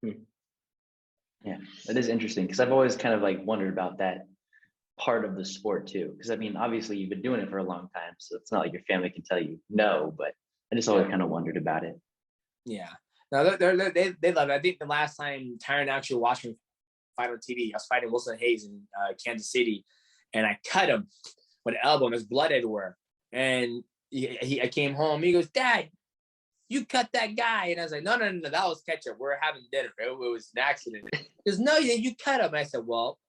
Yeah, that is interesting because I've always kind of like wondered about that part of the sport too. Because I mean, obviously you've been doing it for a long time, so it's not like your family can tell you no, but I just always kind of wondered about it. Yeah. No, they love it. I think the last time Tyron actually watched me fight on TV, I was fighting Wilson Hayes in Kansas City, and I cut him with an elbow and there's blood everywhere. And I came home. He goes, Dad, you cut that guy. And I was like, no, that was ketchup. We're having dinner. It was an accident. He goes, no, you cut him. And I said, well,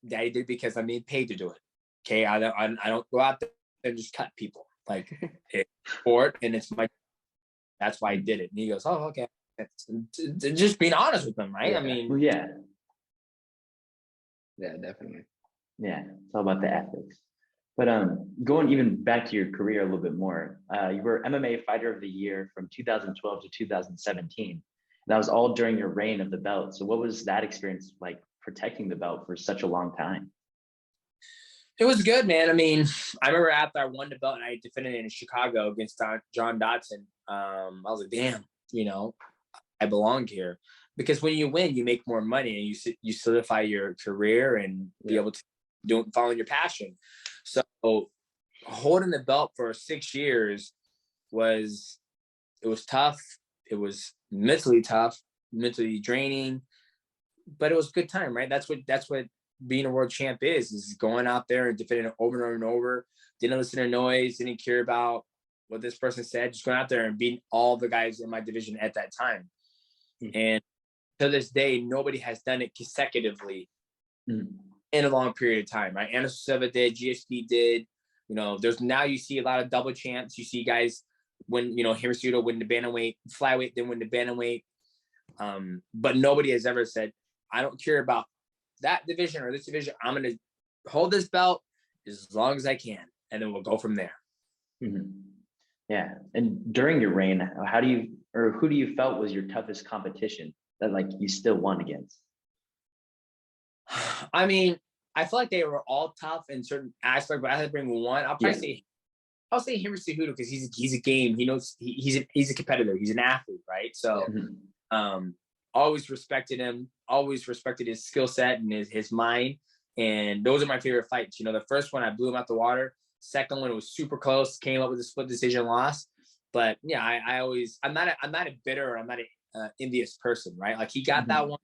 Daddy did because I'm being paid to do it. Okay, I don't go out there and just cut people. Like, it's sport and it's my. That's why I did it. And he goes, oh, okay. Just being honest with them, right? Yeah. I mean, well, yeah, definitely. Yeah, it's all about the ethics. But going even back to your career a little bit more, you were MMA Fighter of the Year from 2012 to 2017. That was all during your reign of the belt. So what was that experience like, protecting the belt for such a long time? it was good, man. I mean, I remember after I won the belt and I defended it in Chicago against John Dodson, I was like, damn, I belong here. Because when you win, you make more money and you solidify your career and be able to follow your passion. So holding the belt for 6 years was tough. It was mentally tough, mentally draining, but it was a good time, right? That's what being a world champ is going out there and defending it over and over. Didn't listen to noise, didn't care about what this person said, just going out there and beating all the guys in my division at that time. And to this day, nobody has done it consecutively in a long period of time, right? Anderson Silva did, GSP did. Now you see a lot of double champs. You see guys when, Hirasuto win the bantamweight, flyweight, then win the bantamweight. But nobody has ever said, I don't care about that division or this division. I'm going to hold this belt as long as I can, and then we'll go from there. Mm-hmm. Yeah. And during your reign, who do you felt was your toughest competition that you still won against? I mean, I feel like they were all tough in certain aspects, but I had to bring one. I'll say Henry Cejudo because he's a game. He knows he's a competitor. He's an athlete, right? So, always respected him. Always respected his skill set and his mind. And those are my favorite fights. The first one I blew him out the water. Second one, it was super close. Came up with a split decision loss. But yeah, I'm not a bitter or I'm not an envious person, right? He got that one.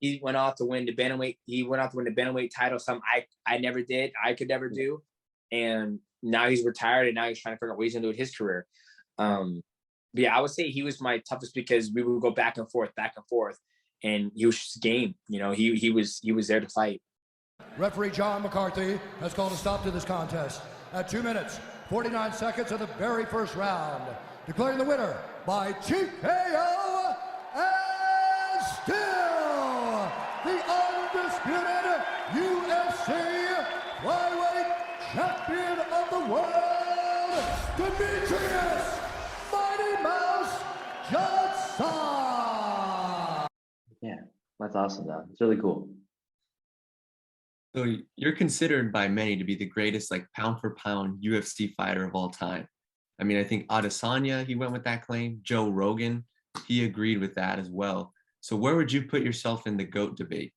He went off to win the bantamweight. He went off to win the bantamweight title. Something I never did. I could never do. And now he's retired, and now he's trying to figure out what he's gonna do with his career. But yeah, I would say he was my toughest because we would go back and forth, and he was just game. He was there to fight. Referee John McCarthy has called a stop to this contest at 2 minutes, 49 seconds of the very first round, declaring the winner by TKO and still the undisputed UFC Flyweight Champion of the world, Demetrious Mighty Mouse Johnson. Yeah, That's awesome, though. It's really cool. So you're considered by many to be the greatest like pound for pound UFC fighter of all time. I mean, I think Adesanya, he went with that claim. Joe Rogan, he agreed with that as well. So where would you put yourself in the GOAT debate?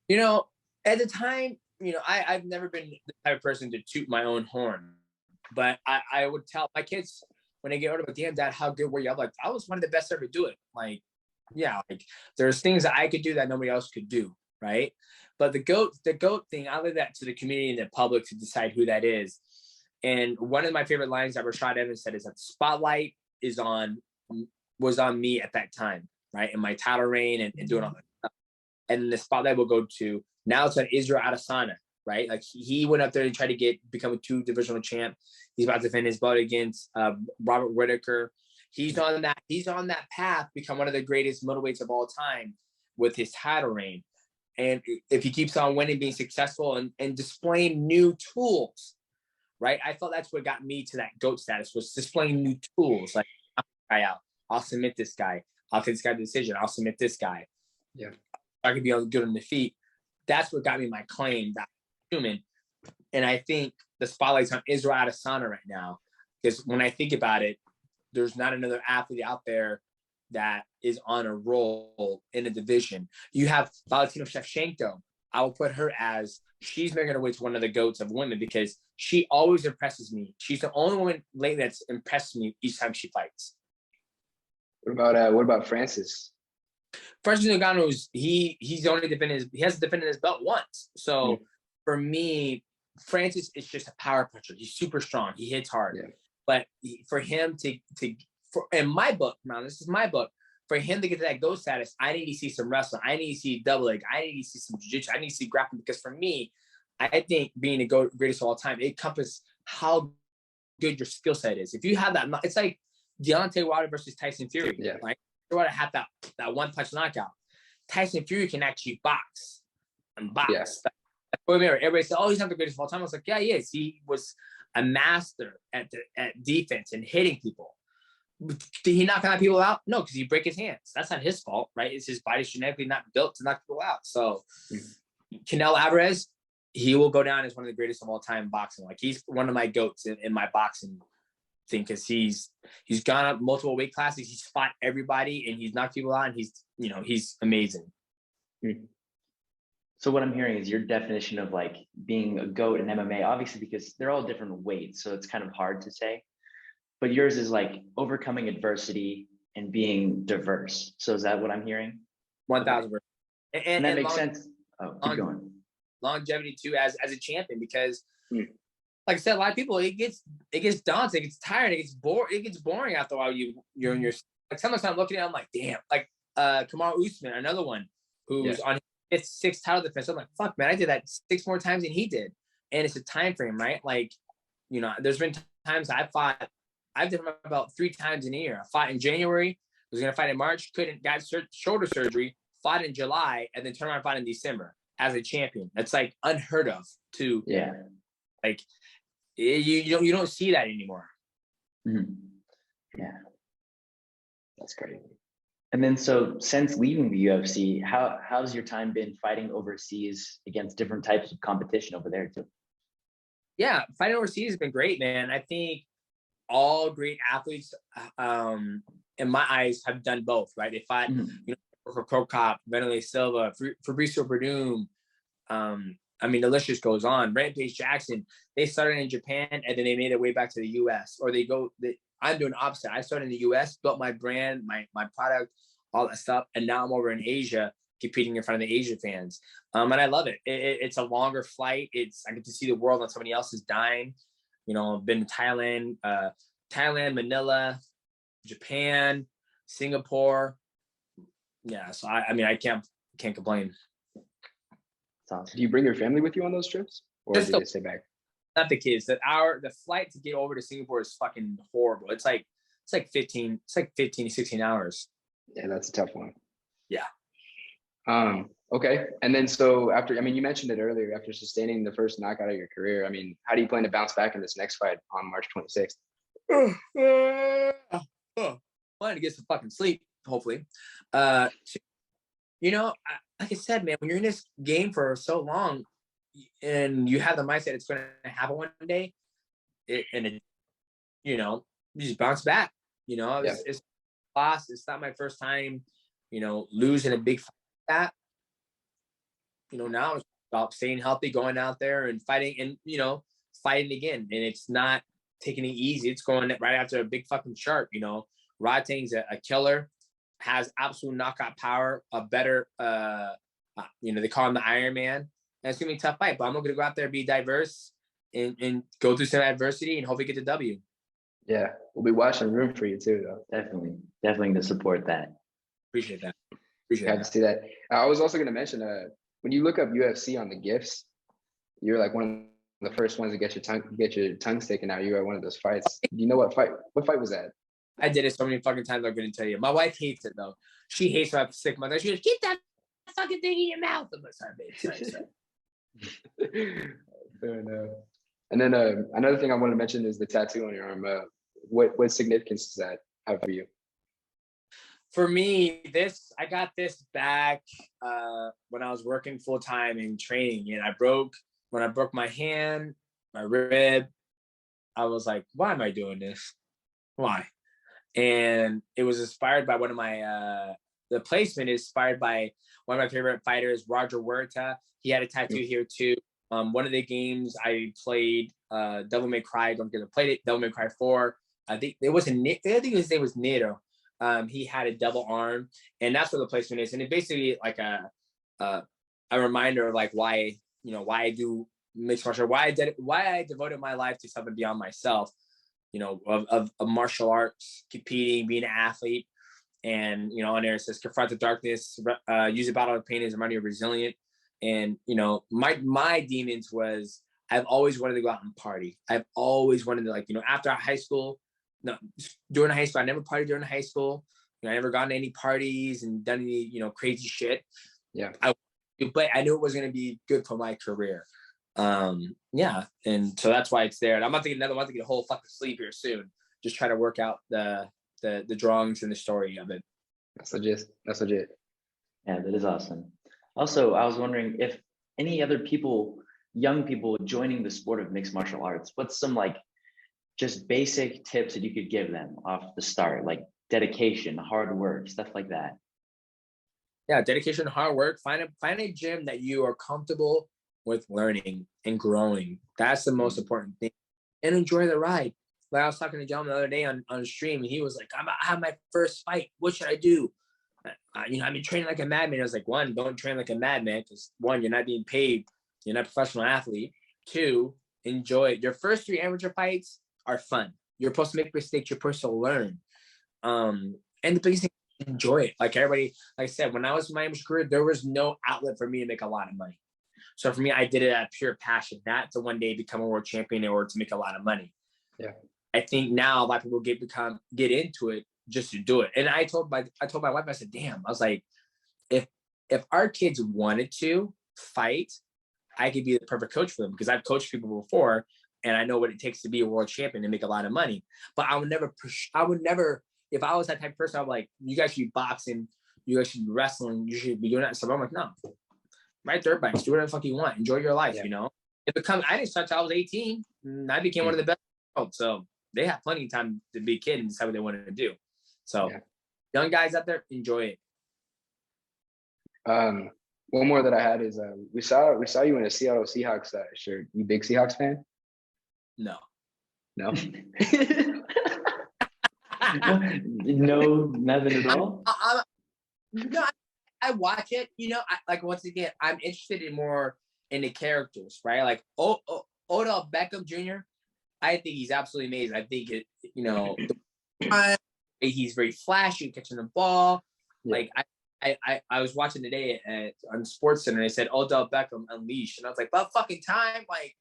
You know, at the time, you know, I've never been the type of person to toot my own horn, but I would tell my kids when they get older, but damn, Dad, how good were you? I'm like, I was one of the best to ever do it. Like, yeah, like there's things that I could do that nobody else could do, right? But the GOAT thing, I leave that to the community and the public to decide who that is. And one of my favorite lines that Rashad Evans said is that the spotlight was on me at that time, right? In my title reign and doing all that stuff. And the spotlight will go to, now it's on Israel Adesanya, right? Like he went up there and tried to become a 2 divisional champ. He's about to defend his belt against Robert Whitaker. He's on that path, become one of the greatest middleweights of all time with his title reign. And if he keeps on winning, being successful and displaying new tools, right? I felt that's what got me to that GOAT status, was displaying new tools. Like, I'll submit this guy. I'll take this guy to decision. I'll submit this guy. Yeah. I could be good on the feet. That's what got me my claim that I'm human. And I think the spotlight's on Israel Adesanya right now, because when I think about it, there's not another athlete out there that is on a roll in a division. You have Valentina Shevchenko. I will put her as, she's making her way to one of the GOATs of women because she always impresses me. She's the only woman lately that's impressed me each time she fights. What about Francis? Francis Ngannou, he hasn't defended his belt once. So for me, Francis is just a power puncher. He's super strong. He hits hard. Yeah. But for him in my book, now this is my book, for him to get to that GOAT status, I need to see some wrestling. I need to see double leg. I need to see some jiu-jitsu. I need to see grappling, because for me, I think being the greatest of all time, it encompasses how good your skill set is. If you have that, it's like Deontay Wilder versus Tyson Fury. Yeah. Right? Wilder had that one punch knockout. Tyson Fury can actually box and box. Yes. Everybody said, "Oh, he's not the greatest of all time." I was like, "Yeah, he is. He was a master at defense and hitting people." Did he knock people out? No, because he break his hands. That's not his fault, right? It's his body genetically not built to knock people out. So, Canelo Alvarez, he will go down as one of the greatest of all time in boxing. Like, he's one of my GOATs in my boxing thing, because he's gone up multiple weight classes. He's fought everybody and he's knocked people out, and he's amazing. So what I'm hearing is your definition of like being a GOAT in MMA, obviously because they're all different weights, so it's kind of hard to say. But yours is like overcoming adversity and being diverse. So is that what I'm hearing? 1,000%. And that makes sense. Oh, keep going. Longevity too, as a champion, because like I said, a lot of people, it gets daunting, it gets tired, it gets boring after a while. You're in your, like, sometimes I'm looking at it, I'm like, damn, like Kamaru Usman, another one who's on his 6th title defense. I'm like, fuck, man, I did that 6 more times than he did. And it's a time frame, right? Like, there's been times I've done about 3 times in a year. I fought in January, was going to fight in March, got shoulder surgery, fought in July, and then turned around and fought in December as a champion. That's like unheard of too. Yeah. Like you don't see that anymore. Mm-hmm. Yeah. That's crazy. And then, so since leaving the UFC, how's your time been fighting overseas against different types of competition over there too? Yeah, fighting overseas has been great, man. I think all great athletes, in my eyes, have done both, right? They fought, for Krokop, Vanderlei Silva, Fabricio Verdum. The list just goes on. Rampage Jackson, they started in Japan and then they made their way back to the US. Or I'm doing the opposite. I started in the US, built my brand, my product, all that stuff. And now I'm over in Asia competing in front of the Asia fans. And I love it. It's a longer flight. I get to see the world on somebody else's dime. I've been to Thailand, Manila, Japan, Singapore. Yeah, so I can't complain. Awesome. Do you bring your family with you on those trips, or do they stay back? Not the kids. The flight to get over to Singapore is fucking horrible. It's like 15 to 16 hours. Yeah, that's a tough one. Yeah. Okay. And then so after, you mentioned it earlier, after sustaining the first knockout of your career, how do you plan to bounce back in this next fight on March 26th? Planning to get some fucking sleep, hopefully. You know, like I said, man, when you're in this game for so long and you have the mindset it's going to happen one day, you know, you just bounce back. You know, it's lost. It's not my first time, you know, losing a big fight like that. You know, now it's about staying healthy, going out there and fighting and, you know, fighting again. And it's not taking it easy. It's going right after a big fucking shark, you know. Rodtang's a killer, has absolute knockout power, a better, you know, they call him the Iron Man. And it's going to be a tough fight, but I'm going to go out there, be diverse and go through some adversity and hopefully get the W. Yeah, we'll be watching room for you too, though. Definitely to support that. Appreciate that. Happy to see that. I was also going to mention, when you look up UFC on the gifts, you're like one of the first ones to get your tongue taken out. You were at one of those fights. Do you know what fight was that? I did it so many fucking times. I'm going to tell you. My wife hates it though. She hates when I stick my tongue. She goes, "Keep that fucking thing in your mouth." I'm like, "Sorry, babe. Sorry." Fair enough. And then another thing I want to mention is the tattoo on your arm. What significance does that have for you? For me, I got this back when I was working full time in training, and when I broke my hand, my rib. I was like, "Why am I doing this? Why?" And it was inspired by one of my the placement is inspired by one of my favorite fighters, Roger Huerta. He had a tattoo here too. One of the games I played, Devil May Cry. Don't get to play it. Devil May Cry 4. I think his name was Nero. He had a double arm, and that's where the placement is. And it basically like a reminder of like why I do mixed martial art, why I devoted my life to something beyond myself. You know, of martial arts, competing, being an athlete, and you know, on there it says confront the darkness, use the battle of pain as a remedy of resilient. And you know, my demons was I've always wanted to go out and party. I've always wanted to, like, you know, after high school. No, during high school, I never partied during high school. You know, I never gone to any parties and done any, you know, crazy shit. Yeah. But I knew it was going to be good for my career. Yeah. And so that's why it's there. And I'm about to get another one to get a whole fucking sleep here soon. Just try to work out the drawings and the story of it. That's legit. Yeah, that is awesome. Also, I was wondering if any other young people joining the sport of mixed martial arts, what's some like just basic tips that you could give them off the start, like dedication, hard work, stuff like that? Yeah, dedication, hard work. Find a gym that you are comfortable with learning and growing. That's the most important thing. And enjoy the ride. Like I was talking to John the other day on stream, and he was like, I have my first fight. What should I do? You know, I've been training like a madman. I was like, one, don't train like a madman, because one, you're not being paid. You're not a professional athlete. Two, enjoy it. Your first 3 amateur fights are fun. You're supposed to make mistakes. You're supposed to learn. And the biggest thing, enjoy it. Like everybody, like I said, when I was in my amateur career, there was no outlet for me to make a lot of money. So for me, I did it out of pure passion, not to one day become a world champion or to make a lot of money. Yeah. I think now a lot of people get into it just to do it. And I told my wife, I said, damn, I was like, if our kids wanted to fight, I could be the perfect coach for them, because I've coached people before and I know what it takes to be a world champion and make a lot of money. But I would never, if I was that type of person, I'm like, you guys should be boxing, you guys should be wrestling, you should be doing that. So I'm like, no, ride dirt bikes, do whatever the fuck you want, enjoy your life, you know? I didn't start till I was 18, and I became one of the best in the world. So they have plenty of time to be a kid and decide what they wanted to do. So young guys out there, enjoy it. One more that I had is we saw you in a Seattle Seahawks shirt. You big Seahawks fan? No. No? No, nothing at all. No, I watch it. You know, like once again, I'm interested in more in the characters, right? Like Odell Beckham Jr. I think he's absolutely amazing. I think you know, he's very flashy catching the ball. Yeah. Like I was watching today on SportsCenter, and they said Odell Beckham Unleashed, and I was like, about fucking time. Like,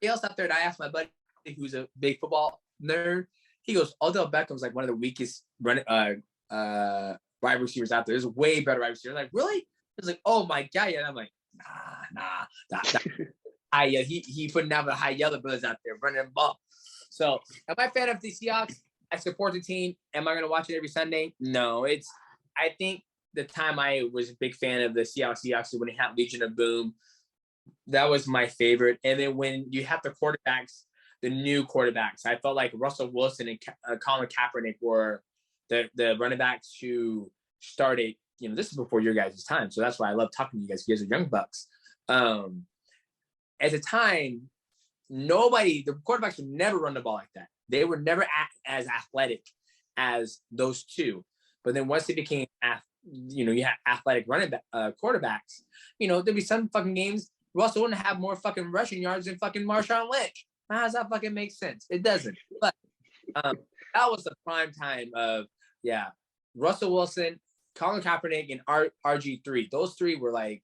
else out there. And I asked my buddy who's a big football nerd. He goes, Odell Beckham's like one of the weakest wide receivers out there. There's a way better wide receiver. Like, really? It's like, oh my god. And I'm like, nah. He putting down the high yellow brothers out there running the ball. So, am I a fan of the Seahawks? I support the team. Am I going to watch it every Sunday? No. I think the time I was a big fan of the Seattle Seahawks when they had Legion of Boom. That was my favorite. And then when you have the quarterbacks, the new quarterbacks, I felt like Russell Wilson and Colin Kaepernick were the running backs who started, you know, this is before your guys' time. So that's why I love talking to you guys. You guys are young bucks. At the time, the quarterbacks would never run the ball like that. They were never as athletic as those two. But then once they became, you know, you have athletic running quarterbacks, you know, there'd be some fucking games Russell wouldn't have more fucking rushing yards than fucking Marshawn Lynch. How does that fucking make sense? It doesn't. But that was the prime time of, Russell Wilson, Colin Kaepernick, and RG3. Those three were like,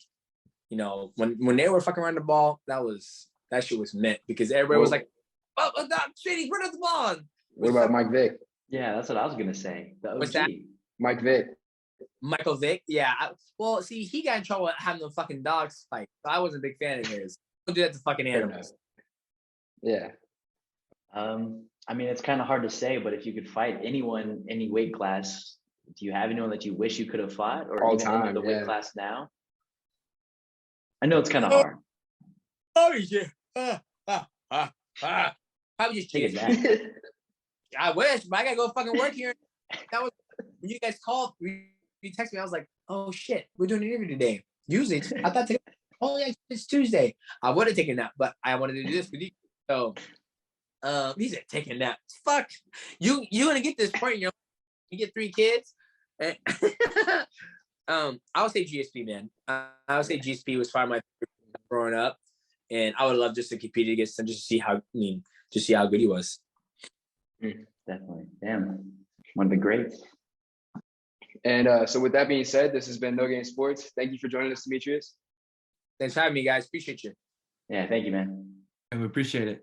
you know, when they were fucking running the ball, that shit was meant because everybody was like, oh, that shit, he's running the ball. What about Mike Vick? Yeah, that's what I was gonna say. The OG. What's that? Mike Vick. Michael Vick, yeah. Well, see, he got in trouble having the fucking dogs fight. So I wasn't a big fan of his. Don't do that to fucking animals. Yeah. I mean, it's kind of hard to say, but if you could fight anyone, any weight class, do you have anyone that you wish you could have fought, or All even time, in the weight yeah. class now? I know it's kind of hard. Oh yeah. Probably just Take it cheating. back. I wish, but I gotta go fucking work here. That was when you guys called. You texted me. I was like, "Oh shit, we're doing an interview today." Usually, I thought, "Oh yeah, it's Tuesday." I would have taken that, but I wanted to do this with you. So, he said, "Taking that." Fuck you. You gonna get this point? You get 3 kids. And I would say GSP, man. I would say GSP was probably my favorite growing up, and I would love just to compete against him, just to see how good he was. Definitely. Damn. One of the greats. And so with that being said, this has been No Game Sports. Thank you for joining us, Demetrious. Thanks for having me, guys. Appreciate you. Yeah, thank you, man. And we appreciate it.